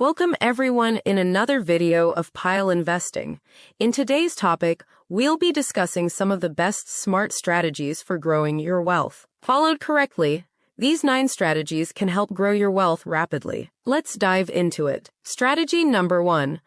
Welcome everyone in another video of Pileinvesting. In today's topic, we'll be discussing some of the best smart strategies for growing your wealth. Followed correctly, these 9 strategies can help grow your wealth rapidly. Let's dive into it. Strategy number 1.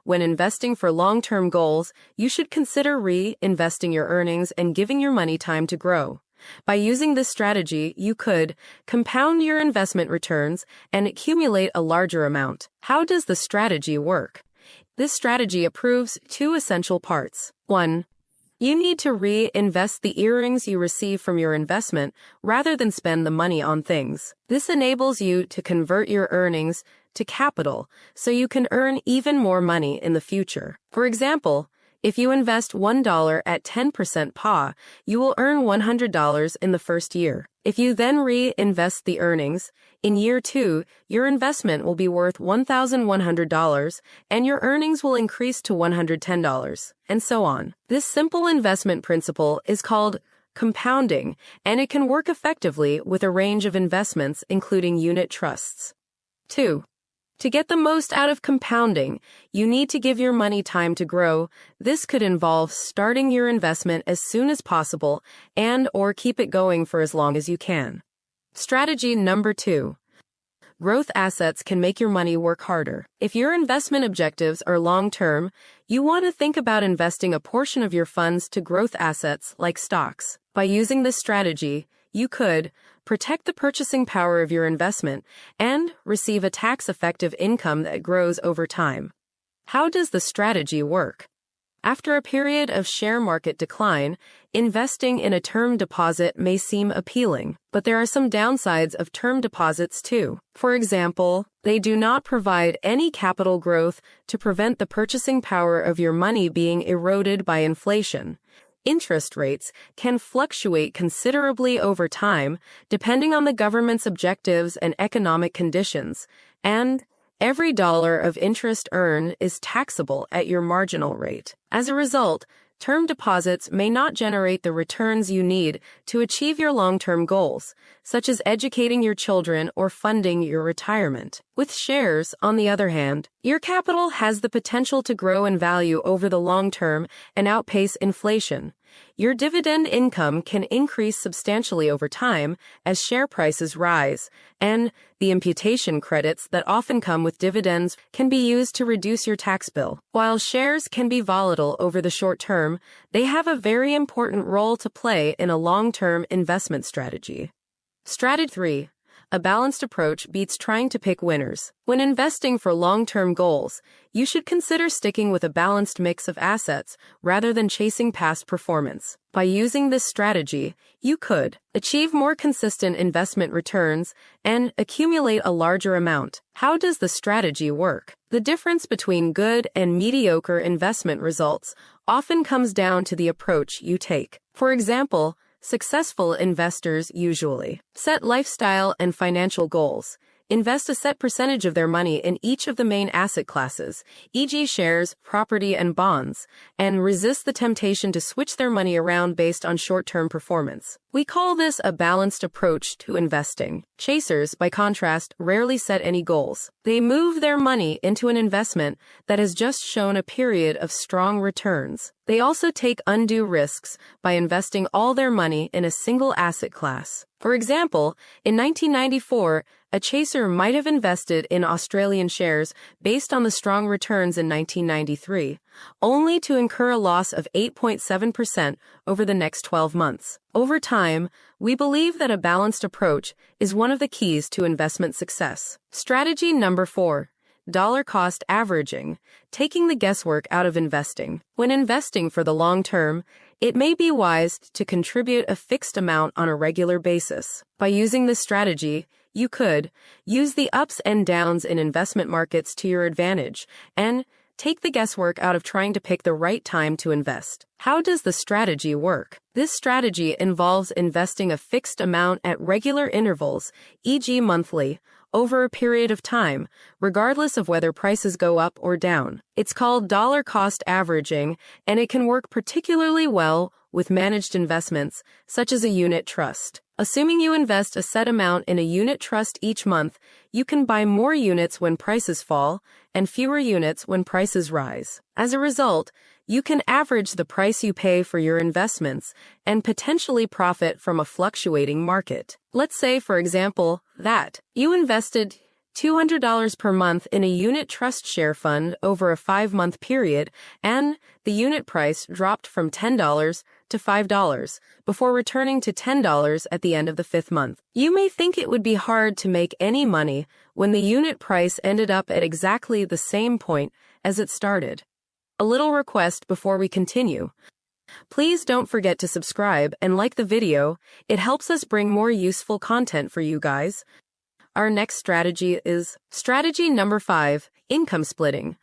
When investing for long-term goals, you should consider reinvesting your earnings and giving your money time to grow. By using this strategy, you could compound your investment returns and accumulate a larger amount. How does the strategy work? This strategy approves 2 essential parts. 1. You need to reinvest the earnings you receive from your investment rather than spend the money on things. This enables you to convert your earnings to capital so you can earn even more money in the future. For example, if you invest $1 at 10% PA, you will earn $100 in the first year. If you then reinvest the earnings, in year 2, your investment will be worth $1,100 and your earnings will increase to $110, and so on. This simple investment principle is called compounding, and it can work effectively with a range of investments, including unit trusts. 2. To get the most out of compounding, you need to give your money time to grow. This could involve starting your investment as soon as possible and/or keep it going for as long as you can. Strategy number 2. Growth assets can make your money work harder. If your investment objectives are long-term, you want to think about investing a portion of your funds to growth assets like stocks. By using this strategy, you could protect the purchasing power of your investment and receive a tax-effective income that grows over time. How does the strategy work? After a period of share market decline, investing in a term deposit may seem appealing, but there are some downsides of term deposits too. For example, they do not provide any capital growth to prevent the purchasing power of your money being eroded by inflation. Interest rates can fluctuate considerably over time, depending on the government's objectives and economic conditions, and every dollar of interest earned is taxable at your marginal rate. As a result, term deposits may not generate the returns you need to achieve your long-term goals, such as educating your children or funding your retirement. With shares, on the other hand, your capital has the potential to grow in value over the long term and outpace inflation. Your dividend income can increase substantially over time as share prices rise, and the imputation credits that often come with dividends can be used to reduce your tax bill. While shares can be volatile over the short term, they have a very important role to play in a long-term investment strategy. Strategy 3. A balanced approach beats trying to pick winners. When investing for long-term goals, you should consider sticking with a balanced mix of assets rather than chasing past performance. By using this strategy, you could achieve more consistent investment returns and accumulate a larger amount. How does the strategy work? The difference between good and mediocre investment results often comes down to the approach you take. For example, successful investors usually set lifestyle and financial goals, invest a set percentage of their money in each of the main asset classes, e.g. shares, property, and bonds, and resist the temptation to switch their money around based on short-term performance. We call this a balanced approach to investing. Chasers, by contrast, rarely set any goals. They move their money into an investment that has just shown a period of strong returns. They also take undue risks by investing all their money in a single asset class. For example, in 1994, a chaser might have invested in Australian shares based on the strong returns in 1993, only to incur a loss of 8.7% over the next 12 months. Over time, we believe that a balanced approach is one of the keys to investment success. Strategy number 4. Dollar cost averaging, taking the guesswork out of investing. When investing for the long term, it may be wise to contribute a fixed amount on a regular basis. By using this strategy, you could use the ups and downs in investment markets to your advantage and take the guesswork out of trying to pick the right time to invest. How does the strategy work? This strategy involves investing a fixed amount at regular intervals, e.g. monthly, over a period of time, regardless of whether prices go up or down. It's called dollar cost averaging, and it can work particularly well with managed investments, such as a unit trust. Assuming you invest a set amount in a unit trust each month, you can buy more units when prices fall and fewer units when prices rise. As a result, you can average the price you pay for your investments and potentially profit from a fluctuating market. Let's say, for example, that you invested $200 per month in a unit trust share fund over a 5-month period, and the unit price dropped from $10 to $5 before returning to $10 at the end of the 5th month. You may think it would be hard to make any money when the unit price ended up at exactly the same point as it started. A little request before we continue. Please don't forget to subscribe and like the video. It helps us bring more useful content for you guys. Our next strategy is strategy number 5, income splitting.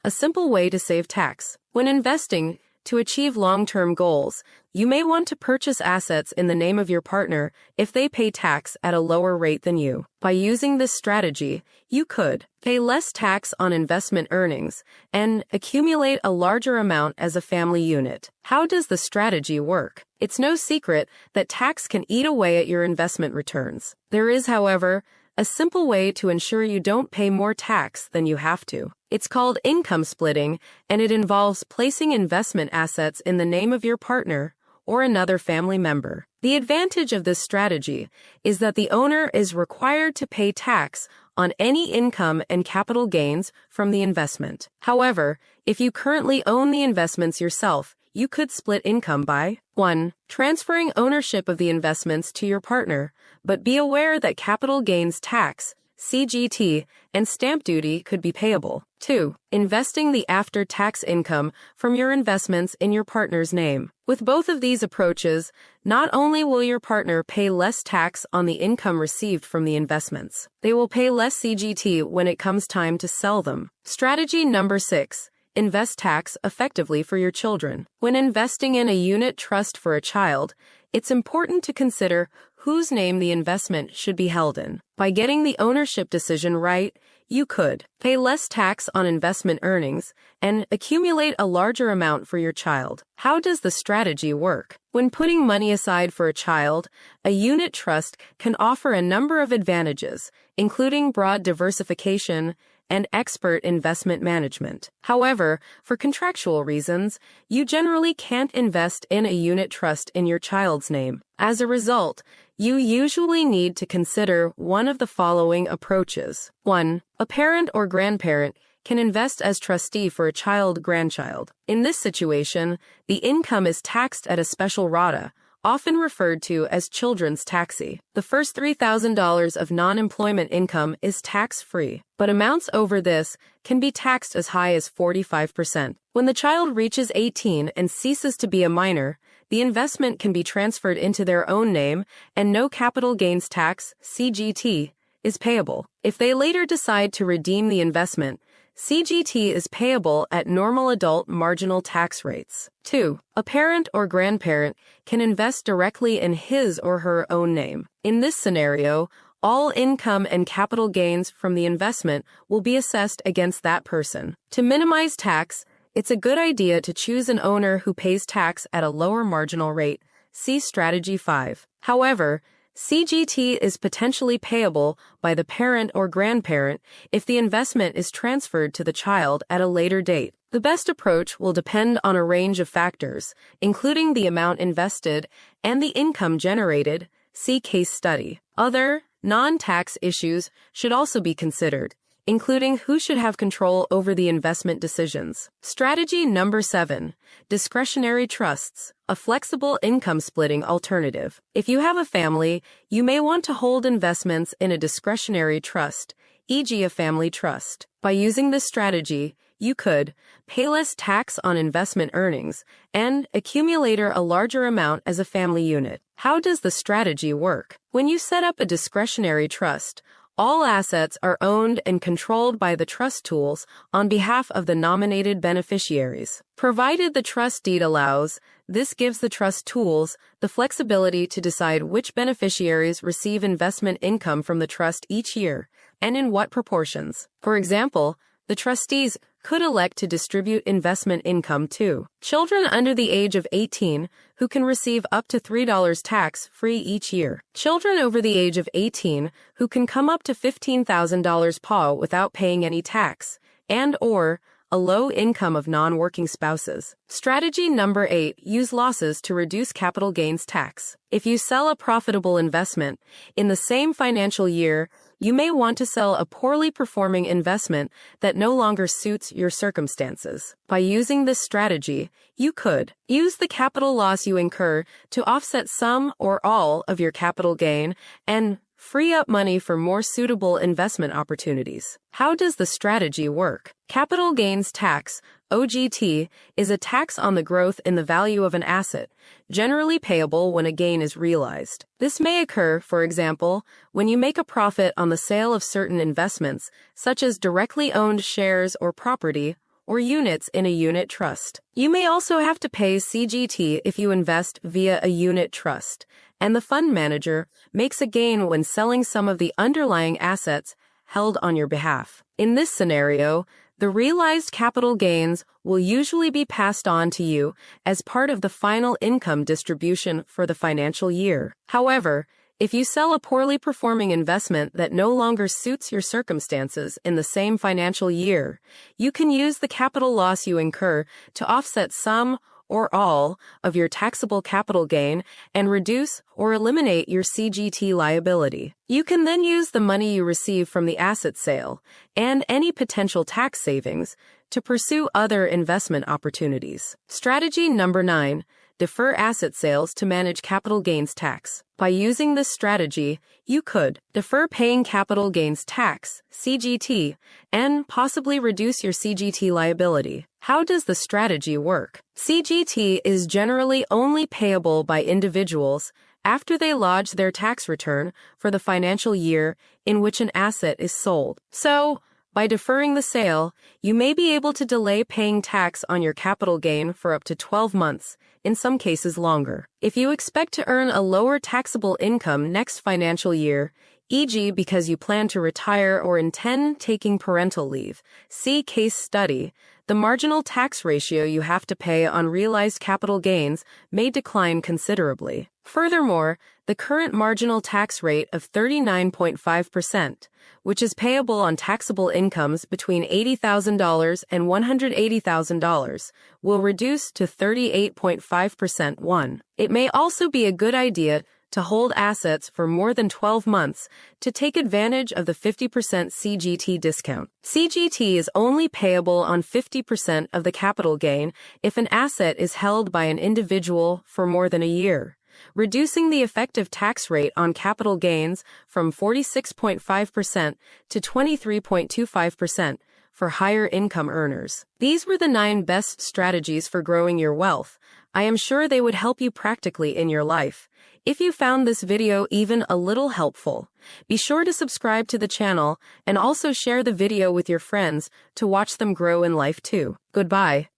A simple way to save tax. When investing to achieve long-term goals, you may want to purchase assets in the name of your partner if they pay tax at a lower rate than you. By using this strategy, you could pay less tax on investment earnings and accumulate a larger amount as a family unit. How does the strategy work? It's no secret that tax can eat away at your investment returns. There is, however, a simple way to ensure you don't pay more tax than you have to. It's called income splitting, and it involves placing investment assets in the name of your partner or another family member. The advantage of this strategy is that the owner is required to pay tax on any income and capital gains from the investment. However, if you currently own the investments yourself, you could split income by 1. Transferring ownership of the investments to your partner, but be aware that capital gains tax, CGT, and stamp duty could be payable. 2. Investing the after-tax income from your investments in your partner's name. With both of these approaches, not only will your partner pay less tax on the income received from the investments, they will pay less CGT when it comes time to sell them. Strategy number 6. Invest tax effectively for your children. When investing in a unit trust for a child, it's important to consider whose name the investment should be held in. By getting the ownership decision right, you could pay less tax on investment earnings and accumulate a larger amount for your child. How does the strategy work? When putting money aside for a child, a unit trust can offer a number of advantages, including broad diversification and expert investment management. However, for contractual reasons, you generally can't invest in a unit trust in your child's name. As a result, you usually need to consider one of the following approaches. 1. A parent or grandparent can invest as trustee for a child-grandchild. In this situation, the income is taxed at a special rata, often referred to as children's taxi. The first $3,000 of non-employment income is tax-free, but amounts over this can be taxed as high as 45%. When the child reaches 18 and ceases to be a minor, the investment can be transferred into their own name and no capital gains tax, CGT, is payable. If they later decide to redeem the investment, CGT is payable at normal adult marginal tax rates. 2. A parent or grandparent can invest directly in his or her own name. In this scenario, all income and capital gains from the investment will be assessed against that person. To minimize tax, it's a good idea to choose an owner who pays tax at a lower marginal rate. See Strategy 5. However, CGT is potentially payable by the parent or grandparent if the investment is transferred to the child at a later date. The best approach will depend on a range of factors, including the amount invested and the income generated. See case study. Other, non-tax issues should also be considered, including who should have control over the investment decisions. Strategy number 7. Discretionary trusts, a flexible income splitting alternative. If you have a family, you may want to hold investments in a discretionary trust, e.g. a family trust. By using this strategy, you could pay less tax on investment earnings and accumulate a larger amount as a family unit. How does the strategy work? When you set up a discretionary trust, all assets are owned and controlled by the trust tools on behalf of the nominated beneficiaries. Provided the trust deed allows, this gives the trust tools the flexibility to decide which beneficiaries receive investment income from the trust each year and in what proportions. For example, The trustees could elect to distribute investment income to children under the age of 18 who can receive up to $3 tax-free each year. Children over the age of 18 who can come up to $15,000 PA without paying any tax, and/or a low income of non-working spouses. Strategy number 8, use losses to reduce capital gains tax. If you sell a profitable investment in the same financial year, you may want to sell a poorly performing investment that no longer suits your circumstances. By using this strategy, you could use the capital loss you incur to offset some or all of your capital gain and free up money for more suitable investment opportunities. How does the strategy work? Capital gains tax, OGT, is a tax on the growth in the value of an asset, generally payable when a gain is realized. This may occur, for example, when you make a profit on the sale of certain investments, such as directly owned shares or property, or units in a unit trust. You may also have to pay CGT if you invest via a unit trust, and the fund manager makes a gain when selling some of the underlying assets held on your behalf. In this scenario, the realized capital gains will usually be passed on to you as part of the final income distribution for the financial year. However, if you sell a poorly performing investment that no longer suits your circumstances in the same financial year, you can use the capital loss you incur to offset some or all of your taxable capital gain and reduce or eliminate your CGT liability. You can then use the money you receive from the asset sale and any potential tax savings to pursue other investment opportunities. Strategy number 9. Defer asset sales to manage capital gains tax. By using this strategy, you could defer paying capital gains tax, CGT, and possibly reduce your CGT liability. How does the strategy work? CGT is generally only payable by individuals after they lodge their tax return for the financial year in which an asset is sold. So, by deferring the sale, you may be able to delay paying tax on your capital gain for up to 12 months, in some cases longer. If you expect to earn a lower taxable income next financial year, e.g. because you plan to retire or intend taking parental leave, see case study, the marginal tax ratio you have to pay on realized capital gains may decline considerably. Furthermore, the current marginal tax rate of 39.5%, which is payable on taxable incomes between $80,000 and $180,000, will reduce to 38.5%. It may also be a good idea to hold assets for more than 12 months to take advantage of the 50% CGT discount. CGT is only payable on 50% of the capital gain if an asset is held by an individual for more than a year, reducing the effective tax rate on capital gains from 46.5% to 23.25% for higher income earners. These were the 9 best strategies for growing your wealth. I am sure they would help you practically in your life. If you found this video even a little helpful, be sure to subscribe to the channel and also share the video with your friends to watch them grow in life too. Goodbye.